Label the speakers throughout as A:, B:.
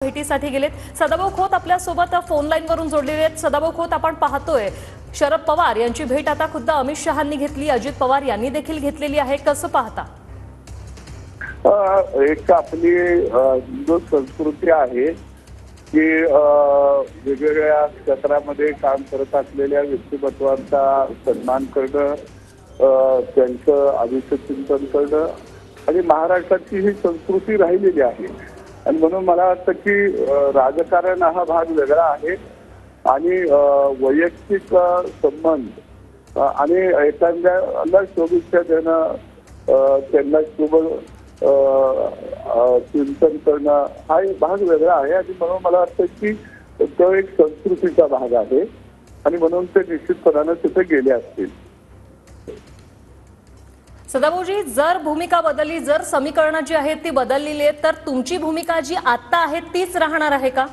A: भेटीसाठी गेलेत। सदाभाऊ खोत आपल्या सोबत फोन लाईन वरून जोडलेले आहेत। सदाभाऊ खोत, आपण पाहतोय शरद पवार यांची भेट आता खुद्द अमित शहांनी घेतली, अजित पवार यांनी देखील घेतलेली आहे, कसं पाहता?
B: एक आपली हिंदू संस्कृती आहे की वेगवेगळ्या क्षेत्रामध्ये काम करत असलेल्या व्यक्तिमत्वांचा सन्मान करणं, त्यांचं आयुष्य चिंतन करणं आणि महाराष्ट्राची ही संस्कृती राहिलेली आहे। आणि म्हणून मला वाटतं की राजकारण हा भाग वेगळा आहे आणि वैयक्तिक संबंध आणि एखाद्याला शुभेच्छा देणं, त्यांना शुभ चिंतन करणं हा एक भाग वेगळा आहे आणि म्हणून मला वाटतं की तो एक संस्कृतीचा भाग आहे आणि म्हणून ते निश्चितपणाने तिथे गेले असतील।
A: सदाभाऊजी, जर भूमिका बदलली, जर समीकरणं जी आहेत ती बदललेली आहेत, तर तुमची भूमिका जी आता आहे तीच राहणार आहे का?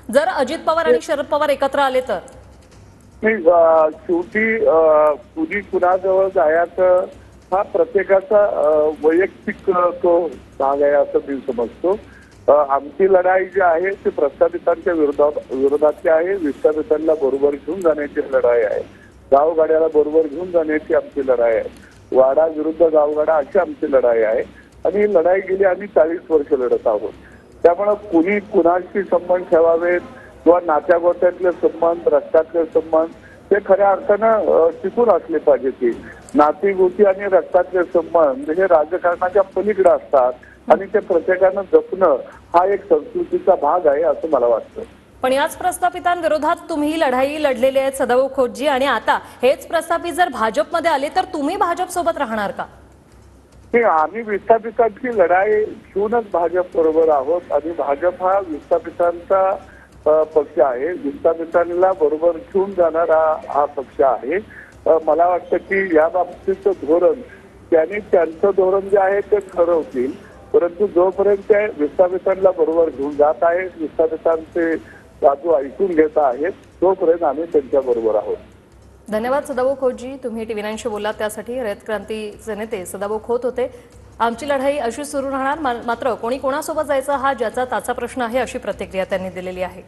A: जर अजित पवार आणि शरद पवार एकत्र आले तर?
B: शेवटी कुणी कुणाजवळ जायचं हा प्रत्येकाचा वैयक्तिक तो भाग आहे असं मी समजतो। आमची लढाई जी आहे ती प्रस्थापितांच्या विरोधातली आहे, विस्थापितांना बरोबर घेऊन जाण्याची लढाई आहे, गावगाड्याला बरोबर घेऊन जाण्याची आमची लढाई आहे, वाडा विरुद्ध गावगाडा अशी आमची लढाई आहे आणि ही लढाई गेली आम्ही 40 वर्ष लढत आहोत। त्यामुळे कुणी कुणाशी संबंध ठेवावेत किंवा नात्यागोत्यातले संबंध, रक्तातले संबंध ते खऱ्या अर्थानं टिकून असले पाहिजे। की नातीगोती आणि रक्तातले संबंध हे राजकारणाच्या पलीकडे असतात आणि ते प्रत्येकानं जपणं हा एक संस्कृतीचा भाग आहे असं मला वाटतं।
A: पण याच प्रस्थापितांविरोधात तुम्ही लढाई लढलेली आहेत सदाभाऊ खोतजी, आणि आता हेच प्रस्थापित जर भाजपमध्ये आले तर तुम्ही भाजप सोबत राहणार का?
B: आम्ही विस्थापितांची लढाई घेऊनच भाजप बरोबर आहोत आणि भाजप हा विस्थापितांचा पक्ष आहे, विस्थापितांना बरोबर घेऊन जाणारा हा पक्ष आहे। मला वाटतं की या बाबतीचं धोरण त्यांचं धोरण जे आहे ते ठरवतील, परंतु जोपर्यंत ते विस्थापितांना बरोबर घेऊन जात आहेत, विस्थापितांचे बाजू ऐकून घेत आहेत, तोपर्यंत आम्ही त्यांच्या बरोबर आहोत।
A: धन्यवाद सदाभाऊ खोतजी, तुम्ही TV9 शी बोललात त्यासाठी। रयत क्रांतीचे नेते सदाभाऊ खोत होते। आमची लढाई अशी सुरू राहणार, मात्र कोणी कोणासोबत जायचं हा ज्याचा त्याचा प्रश्न आहे, अशी प्रतिक्रिया त्यांनी दिलेली आहे।